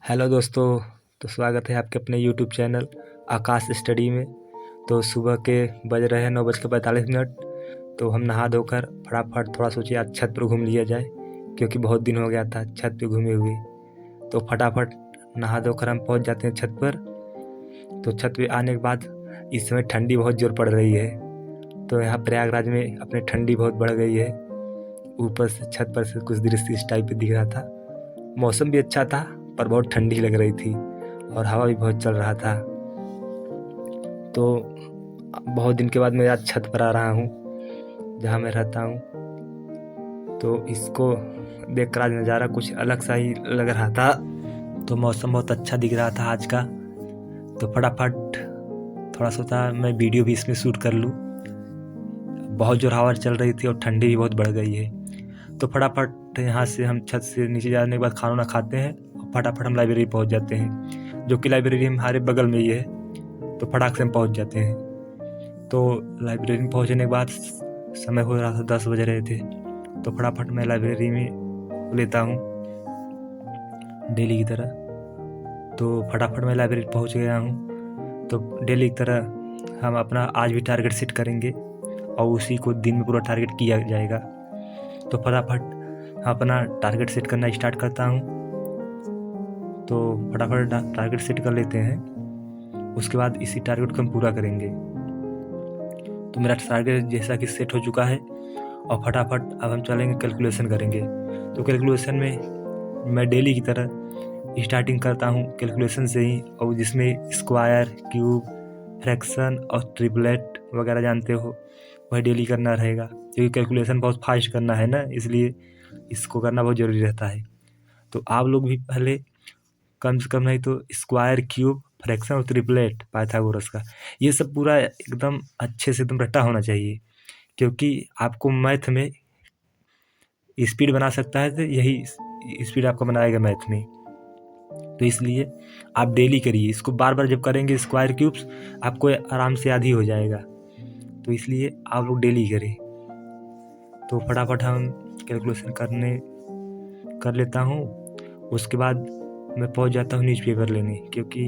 Hello दोस्तों। तो स्वागत है आपके अपने यूट्यूब चैनल आकाश स्टडी में। तो सुबह के बज रहे हैं 9:45। तो हम नहा धोकर फटाफट थोड़ा सोचे आज छत पर घूम लिया जाए, क्योंकि बहुत दिन हो गया था छत पे घूमे हुए। तो फटाफट नहा धोकर हम पहुंच जाते हैं छत पर। तो छत पे आने के बाद इस समय ठंडी बहुत ज़ोर पड़ रही है। तो यहाँ प्रयागराज में अपने ठंडी बहुत बढ़ गई है। ऊपर से छत पर से कुछ दृश्य इस टाइप पे दिख रहा था। मौसम भी अच्छा था पर बहुत ठंडी लग रही थी और हवा भी बहुत चल रहा था। तो बहुत दिन के बाद मैं आज छत पर आ रहा हूँ जहाँ मैं रहता हूँ। तो इसको देखकर आज नज़ारा कुछ अलग सा ही लग रहा था। तो मौसम बहुत अच्छा दिख रहा था आज का। तो फटाफट थोड़ा सोचा मैं वीडियो भी इसमें शूट कर लूँ। बहुत जोर हवा चल रही थी और ठंडी भी बहुत बढ़ गई है। तो फटाफट यहाँ से हम छत से नीचे जाने के बाद खाना खाते हैं और फटाफट हम लाइब्रेरी पहुँच जाते हैं, जो कि लाइब्रेरी हमारे बगल में ही है। तो फटाक से हम पहुँच जाते हैं। तो लाइब्रेरी में पहुँचने के बाद समय हो रहा था 10 बज रहे थे। तो फटाफट मैं लाइब्रेरी में लेता हूँ डेली की तरह। तो फटाफट मैं लाइब्रेरी पहुँच गया हूँ। तो डेली की तरह हम अपना आज भी टारगेट सेट करेंगे और उसी को दिन में पूरा टारगेट किया जाएगा। तो फटाफट अपना टारगेट सेट करना स्टार्ट करता हूँ। तो फटाफट टारगेट सेट कर लेते हैं। उसके बाद इसी टारगेट को हम पूरा करेंगे। तो मेरा टारगेट जैसा कि सेट हो चुका है और फटाफट अब हम चलेंगे कैलकुलेशन करेंगे। तो कैलकुलेशन में मैं डेली की तरह स्टार्टिंग करता हूँ कैलकुलेशन से ही, और जिसमें स्क्वायर, क्यूब, फ्रैक्शन और ट्रिपलेट वगैरह जानते हो वह डेली करना रहेगा, क्योंकि कैलकुलेशन बहुत फास्ट करना है ना, इसलिए इसको करना बहुत ज़रूरी रहता है। तो आप लोग भी पहले कम से कम नहीं तो स्क्वायर, क्यूब, फ्रैक्शन और ट्रिपलेट पाइथागोरस का ये सब पूरा एकदम अच्छे से एकदम रट्टा होना चाहिए, क्योंकि आपको मैथ में स्पीड बना सकता है। तो यही स्पीड आपको बनाएगा मैथ में। तो इसलिए आप डेली करिए इसको। बार बार जब करेंगे स्क्वायर, क्यूब्स आपको आराम से याद ही हो जाएगा। तो इसलिए आप लोग डेली करें। तो फटाफट हम कैलकुलेशन कर लेता हूँ। उसके बाद मैं पहुँच जाता हूँ न्यूज़पेपर लेने, क्योंकि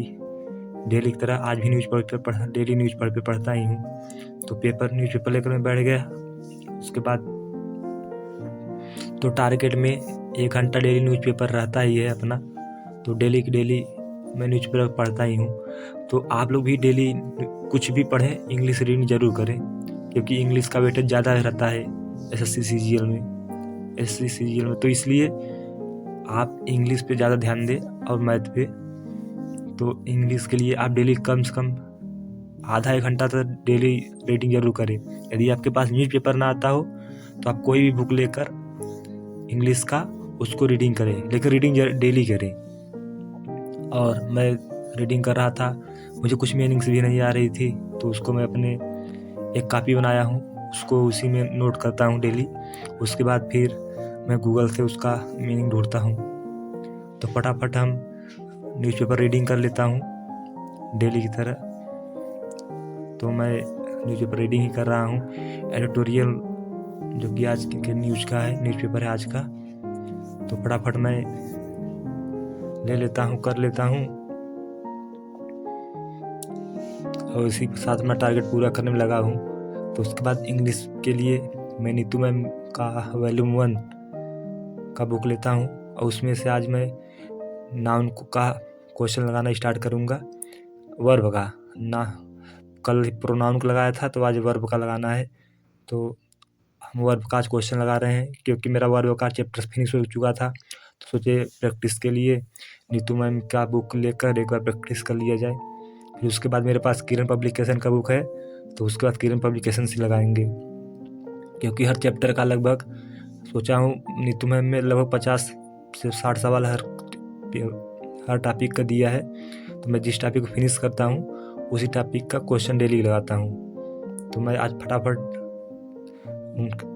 डेली की तरह आज भी डेली न्यूज़पेपर पढ़ता ही हूँ। तो न्यूज़पेपर लेकर मैं बैठ गया। उसके बाद तो टारगेट में 1 घंटा डेली न्यूज़पेपर रहता ही है अपना। तो डेली की डेली मैं न्यूज़पेपर पढ़ता ही हूँ। तो आप लोग भी डेली कुछ भी पढ़ें, इंग्लिश रीडिंग ज़रूर करें, क्योंकि इंग्लिश का वेटेज ज़्यादा रहता है SSC CGL में। तो इसलिए आप इंग्लिश पे ज़्यादा ध्यान दें और मैथ पे। तो इंग्लिश के लिए आप डेली कम से कम आधा 1 घंटा तक डेली रीडिंग ज़रूर करें। यदि आपके पास न्यूज़पेपर ना आता हो तो आप कोई भी बुक लेकर इंग्लिश का उसको रीडिंग करें, लेकिन रीडिंग डेली करें। और मैं रीडिंग कर रहा था, मुझे कुछ मीनिंग्स भी नहीं आ रही थी, तो उसको मैं अपने एक कॉपी बनाया हूँ, उसको उसी में नोट करता हूँ डेली। उसके बाद फिर मैं गूगल से उसका मीनिंग ढूंढता हूँ। तो फटाफट हम न्यूज़पेपर रीडिंग कर लेता हूँ डेली की तरह। तो मैं न्यूज़पेपर रीडिंग ही कर रहा हूँ। एडिटोरियल जो कि आज के न्यूज़ का है, न्यूज़पेपर है आज का। तो फटाफट मैं ले लेता हूँ, कर लेता हूँ, और इसी के साथ मैं टारगेट पूरा करने में लगा हूँ। तो उसके बाद इंग्लिश के लिए मैं नीतू मैम का वॉल्यूम 1 का बुक लेता हूँ, और उसमें से आज मैं नाउन का क्वेश्चन लगाना स्टार्ट करूँगा। वर्ब का ना, कल प्रोनाउन का लगाया था, तो आज वर्ब का लगाना है। तो हम वर्ब का आज क्वेश्चन लगा रहे हैं, क्योंकि मेरा वर्ब का चैप्टर फिनिश हो चुका था। तो सोचे प्रैक्टिस के लिए नीतू मैम का बुक लेकर एक बार प्रैक्टिस कर लिया जाए। फिर उसके बाद मेरे पास किरण पब्लिकेशन का बुक है, तो उसके बाद किरण पब्लिकेशन से लगाएंगे, क्योंकि हर चैप्टर का लगभग सोचा हूँ नीतू मैम में लगभग 50 से 60 सवाल हर टॉपिक का दिया है। तो मैं जिस टॉपिक को फिनिश करता हूँ उसी टॉपिक का क्वेश्चन डेली लगाता हूँ। तो मैं आज फटाफट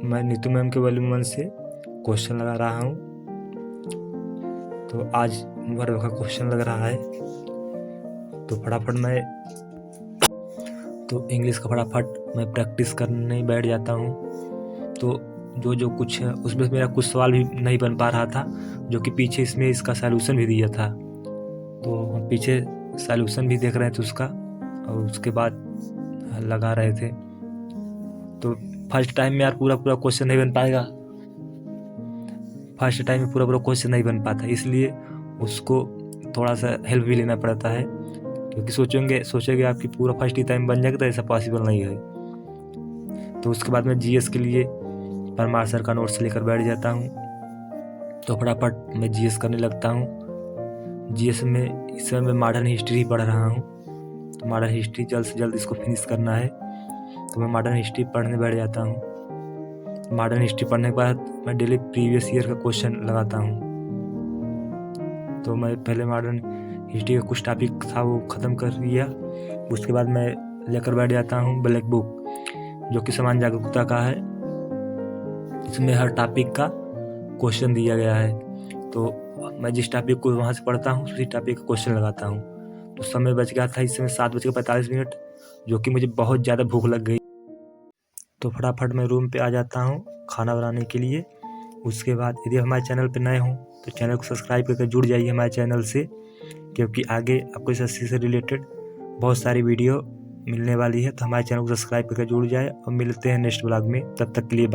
मैं नीतू मैम के वॉल्यूम 1 से क्वेश्चन लगा रहा हूँ। तो आज वर्ब का क्वेश्चन लग रहा है। तो फटाफट इंग्लिश का फटाफट मैं प्रैक्टिस करने बैठ जाता हूँ। तो जो कुछ है उसमें मेरा कुछ सवाल भी नहीं बन पा रहा था, जो कि पीछे इसमें इसका सलूशन भी दिया था। तो हम पीछे सॉल्यूशन भी देख रहे थे उसका और उसके बाद लगा रहे थे। तो फर्स्ट टाइम में यार पूरा क्वेश्चन नहीं बन पाएगा, फर्स्ट टाइम में पूरा क्वेश्चन नहीं बन पाता, इसलिए उसको थोड़ा सा हेल्प भी लेना पड़ता है, क्योंकि सोचेंगे आपकी पूरा फर्स्ट ही टाइम बन जाएगा तो ऐसा पॉसिबल नहीं है। तो उसके बाद मैं जीएस के लिए परमार सर का नोट्स लेकर बैठ जाता हूँ। तो फटाफट मैं जीएस करने लगता हूँ। जीएस में इस समय मैं मॉडर्न हिस्ट्री पढ़ रहा हूँ, तो मॉडर्न हिस्ट्री जल्द से जल्द इसको फिनिश करना है। तो मैं मॉडर्न हिस्ट्री पढ़ने बैठ जाता हूँ। मॉडर्न हिस्ट्री पढ़ने के बाद मैं डेली प्रीवियस ईयर का क्वेश्चन लगाता हूँ। तो मैं पहले मॉडर्न हिस्ट्री का कुछ टॉपिक था वो ख़त्म कर लिया। उसके बाद मैं लेकर बैठ जाता हूँ ब्लैक बुक, जो कि समाज जागरूकता का है। इसमें हर टॉपिक का क्वेश्चन दिया गया है, तो मैं जिस टॉपिक को वहाँ से पढ़ता हूँ उसी टॉपिक का क्वेश्चन लगाता हूँ। तो समय बच गया था इस समय 7:45, जो कि मुझे बहुत ज़्यादा भूख लग गई। तो फटाफट मैं रूम पे आ जाता हूँ खाना बनाने के लिए। उसके बाद यदि हमारे चैनल पे नए हों तो चैनल को सब्सक्राइब करके जुड़ जाइए हमारे चैनल से, क्योंकि आगे आपको इस से रिलेटेड बहुत सारी वीडियो मिलने वाली है। तो हमारे चैनल को सब्सक्राइब करके जुड़ जाए और मिलते हैं नेक्स्ट ब्लॉग में। तब तक के लिए बाय।